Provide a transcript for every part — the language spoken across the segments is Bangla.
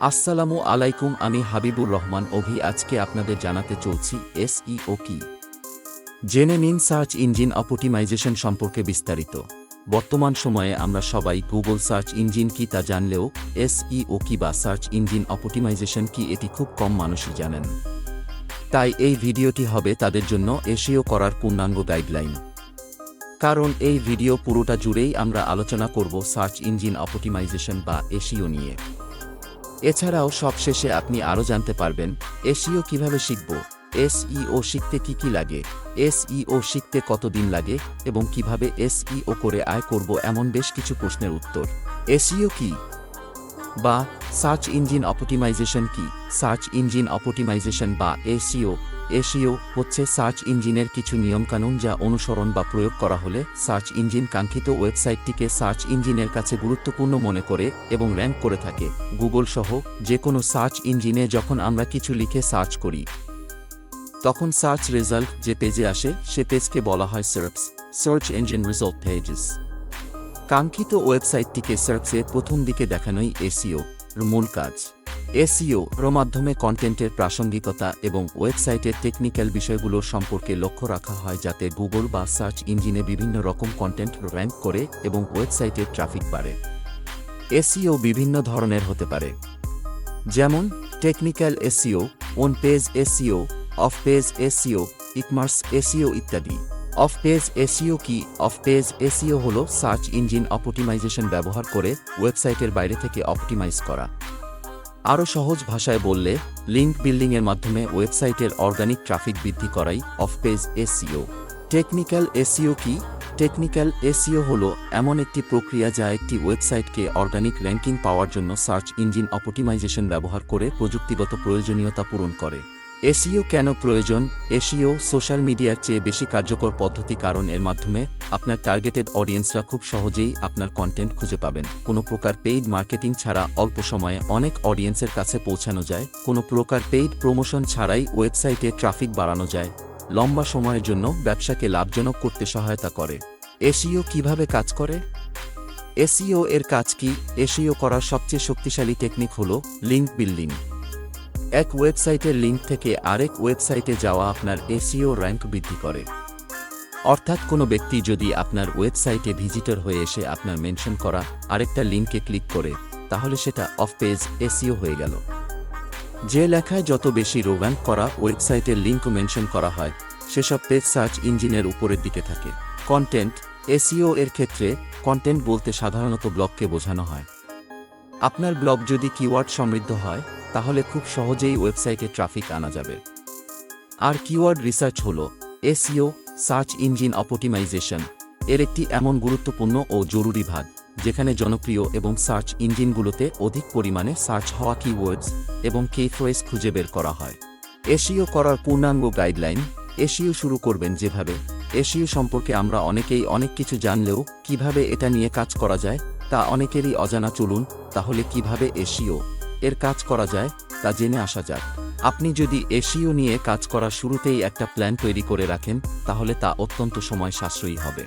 আসসালামু আলাইকুম, আমি হাবিবুর রহমান অভি। আজকে আপনাদের জানাতে চলছি এসইও কি। জেনে নিন সার্চ ইঞ্জিন অপটিমাইজেশন সম্পর্কে বিস্তারিত। বর্তমান সময়ে আমরা সবাই গুগল সার্চ ইঞ্জিন কি তা জানলেও এসইও কি বা সার্চ ইঞ্জিন অপটিমাইজেশন কি এটি খুব কম মানুষই জানেন। তাই এই ভিডিওটি হবে তাদের জন্য এসইও করার পূর্ণাঙ্গ গাইডলাইন। কারণ এই ভিডিও পুরোটা জুড়েই আমরা আলোচনা করব সার্চ ইঞ্জিন অপটিমাইজেশন বা এসইও নিয়ে। এছাড়াও সবশেষে আপনি আরও জানতে পারবেন এসইও কিভাবে শিখব, এসইও শিখতে কি লাগে, এসইও শিখতে কতদিন লাগে এবং কিভাবে এসইও করে আয় করব, এমন বেশ কিছু প্রশ্নের উত্তর। এসইও কি বা সার্চ ইঞ্জিন অপটিমাইজেশন কি? সার্চ ইঞ্জিন অপটিমাইজেশন বা এসইও হচ্ছে সার্চ ইঞ্জিনের কিছু নিয়মকানুন যা অনুসরণ বা প্রয়োগ করা হলে সার্চ ইঞ্জিন কাঙ্ক্ষিত ওয়েবসাইটটিকে সার্চ ইঞ্জিনের কাছে গুরুত্বপূর্ণ মনে করে এবং র্যাঙ্ক করে থাকে। গুগল সহ যে কোনো সার্চ ইঞ্জিনে যখন আমরা কিছু লিখে সার্চ করি তখন সার্চ রেজাল্ট যে পেজে আসে সে পেজকে বলা হয় সার্চ ইঞ্জিন রেজাল্ট পেজেস। কাঙ্ক্ষিত ওয়েবসাইটটিকে সার্চে প্রথম দিকে দেখানোই এসইও মূল কাজ। এসইও এর মাধ্যমে কন্টেন্টের প্রাসঙ্গিকতা এবং ওয়েবসাইটের টেকনিক্যাল বিষয়গুলোর সম্পর্কে লক্ষ্য রাখা হয় যাতে গুগল বা সার্চ ইঞ্জিনে বিভিন্ন রকম কন্টেন্ট র্যাঙ্ক করে এবং ওয়েবসাইটের ট্রাফিক বাড়ে। এসইও বিভিন্ন ধরনের হতে পারে, যেমন technical SEO, on page SEO, of page SEO, ecommerce SEO ইত্যাদি। অফ পেজ এসইও কি? অফ পেজ এসইও হল সার্চ ইঞ্জিন অপটিমাইজেশন ব্যবহার করে ওয়েবসাইটের বাইরে থেকে অপটিমাইজ করা। আরও সহজ ভাষায় বললে লিঙ্ক বিল্ডিংয়ের মাধ্যমে ওয়েবসাইটের অর্গানিক ট্রাফিক বৃদ্ধি করাই of page SEO. Technical SEO কি? টেকনিক্যাল এসইও হল এমন একটি প্রক্রিয়া যা একটি ওয়েবসাইটকে অর্গানিক র্যাঙ্কিং পাওয়ার জন্য সার্চ ইঞ্জিন অপটিমাইজেশন ব্যবহার করে প্রযুক্তিগত প্রয়োজনীয়তা পূরণ করে। এসইও কেন প্রয়োজন? এসইও সোশ্যাল মিডিয়ার চেয়ে বেশি কার্যকর পদ্ধতি, কারণ এর মাধ্যমে আপনার টার্গেটেড অডিয়েন্সরা খুব সহজেই আপনার কন্টেন্ট খুঁজে পাবেন। কোনো প্রকার পেইড মার্কেটিং ছাড়া অল্প সময়ে অনেক অডিয়েন্সের কাছে পৌঁছানো যায়। কোনো প্রকার পেইড প্রমোশন ছাড়াই ওয়েবসাইটে ট্রাফিক বাড়ানো যায়। লম্বা সময়ের জন্য ব্যবসাকে লাভজনক করতে সহায়তা করে। এসইও কিভাবে কাজ করে? এসইও এর কাজ কি? এসইও করার সবচেয়ে শক্তিশালী টেকনিক হল লিঙ্ক বিল্ডিং। এক ওয়েবসাইটের লিঙ্ক থেকে আরেক ওয়েবসাইটে যাওয়া আপনার এসইও র্যাঙ্ক বৃদ্ধি করে। অর্থাৎ কোনো ব্যক্তি যদি আপনার ওয়েবসাইটে ভিজিটর হয়ে এসে আপনার মেনশন করা আরেকটা লিঙ্কে ক্লিক করে, তাহলে সেটা অফ পেজ এসইও হয়ে গেল। যে লেখায় যত বেশি র্যাঙ্ক করা ওয়েবসাইটের লিঙ্ক মেনশন করা হয় সেসব পেজ সার্চ ইঞ্জিনের উপরের দিকে থাকে। কন্টেন্ট এসইও এর ক্ষেত্রে কন্টেন্ট বলতে সাধারণত ব্লগকে বোঝানো হয়। আপনার ব্লগ যদি কিওয়ার্ড সমৃদ্ধ হয় তাহলে খুব সহজেই ওয়েবসাইটে ট্রাফিক আনা যাবে। আর কিওয়ার্ড রিসার্চ হল এসইও সার্চ ইঞ্জিন অপটিমাইজেশন এর একটি এমন গুরুত্বপূর্ণ ও জরুরি ভাগ, যেখানে জনপ্রিয় এবং সার্চ ইঞ্জিনগুলোতে অধিক পরিমাণে সার্চ হওয়া কিওয়ার্ডস এবং কিফ্রেজ খুঁজে বের করা হয়। এসইও করার পূর্ণাঙ্গ গাইডলাইন। এসইও শুরু করবেন যেভাবে। এসইও সম্পর্কে আমরা অনেকেই অনেক কিছু জানলেও কিভাবে এটা নিয়ে কাজ করা যায় তা অনেকেরই অজানা। চলুন তাহলে কিভাবে এসইও এর কাজ করা যায় তা জেনে আসা যাক। আপনি যদি এসইও নিয়ে কাজ করার শুরুতেই একটা প্ল্যান তৈরি করে রাখেন তাহলে তা অত্যন্ত সময় সাশ্রয়ী হবে।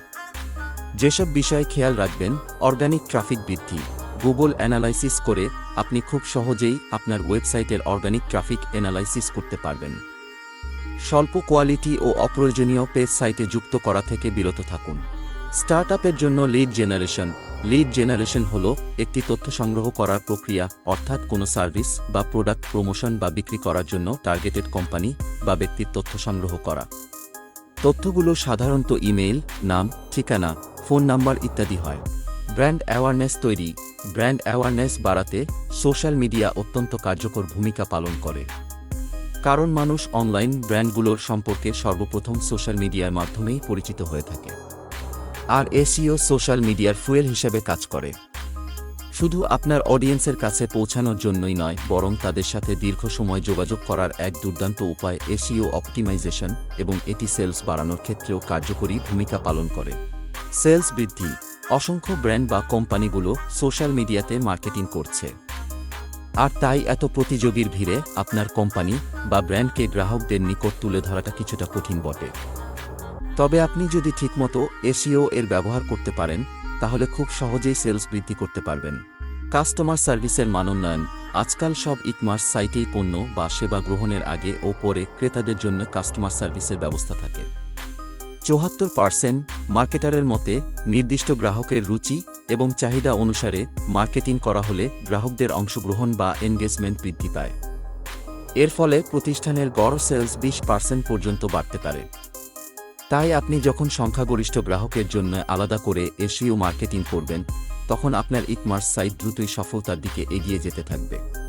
যেসব বিষয়ে খেয়াল রাখবেন: অর্গানিক ট্রাফিক বৃদ্ধি। গুগল অ্যানালাইসিস করে আপনি খুব সহজেই আপনার ওয়েবসাইটের অর্গানিক ট্রাফিক অ্যানালাইসিস করতে পারবেন। স্বল্প কোয়ালিটি ও অপ্রয়োজনীয় পেজ সাইটে যুক্ত করা থেকে বিরত থাকুন। স্টার্টআপের জন্য লিড জেনারেশন। লিড জেনারেশন হল একটি তথ্য সংগ্রহ করার প্রক্রিয়া, অর্থাৎ কোনো সার্ভিস বা প্রোডাক্ট প্রমোশন বা বিক্রি করার জন্য টার্গেটেড কোম্পানি বা ব্যক্তির তথ্য সংগ্রহ করা। তথ্যগুলো সাধারণত ইমেইল, নাম, ঠিকানা, ফোন নাম্বার ইত্যাদি হয়। ব্র্যান্ড অ্যাওয়ারনেস তৈরি। ব্র্যান্ড অ্যাওয়ারনেস বাড়াতে সোশ্যাল মিডিয়া অত্যন্ত কার্যকর ভূমিকা পালন করে, কারণ মানুষ অনলাইন ব্র্যান্ডগুলোর সম্পর্কে সর্বপ্রথম সোশ্যাল মিডিয়ার মাধ্যমেই পরিচিত হয়ে থাকে। আর এসইও সোশ্যাল মিডিয়ার ফুয়েল হিসেবে কাজ করে। শুধু আপনার অডিয়েন্সের কাছে পৌঁছানোর জন্যই নয়, বরং তাদের সাথে দীর্ঘ সময় যোগাযোগ করার এক দুর্দান্ত উপায় এসইও অপটিমাইজেশন, এবং এটি সেলস বাড়ানোর ক্ষেত্রেও কার্যকরী ভূমিকা পালন করে। সেলস বৃদ্ধি। অসংখ্য ব্র্যান্ড বা কোম্পানিগুলো সোশ্যাল মিডিয়াতে মার্কেটিং করছে, আর তাই এত প্রতিযোগীর ভিড়ে আপনার কোম্পানি বা ব্র্যান্ডকে গ্রাহকদের নিকট তুলে ধরাটা কিছুটা কঠিন বটে। তবে আপনি যদি ঠিকমতো এসইও এর ব্যবহার করতে পারেন তাহলে খুব সহজেই সেলস বৃদ্ধি করতে পারবেন। কাস্টমার সার্ভিসের মানোন্নয়ন। আজকাল সব ই-কমার্স সাইটেই পণ্য বা সেবা গ্রহণের আগে ও পরে ক্রেতাদের জন্য কাস্টমার সার্ভিসের ব্যবস্থা থাকে। ৭৪% মার্কেটারের মতে নির্দিষ্ট গ্রাহকের রুচি এবং চাহিদা অনুসারে মার্কেটিং করা হলে গ্রাহকদের অংশগ্রহণ বা এনগেজমেন্ট বৃদ্ধি পায়। এর ফলে প্রতিষ্ঠানের গড় সেলস 20% পর্যন্ত বাড়তে পারে। তাই আপনি যখন সংখ্যাগরিষ্ঠ গ্রাহকের জন্য আলাদা করে এসইও মার্কেটিং করবেন, তখন আপনার ই-কমার্স সাইট দ্রুতই সফলতার দিকে এগিয়ে যেতে থাকবে।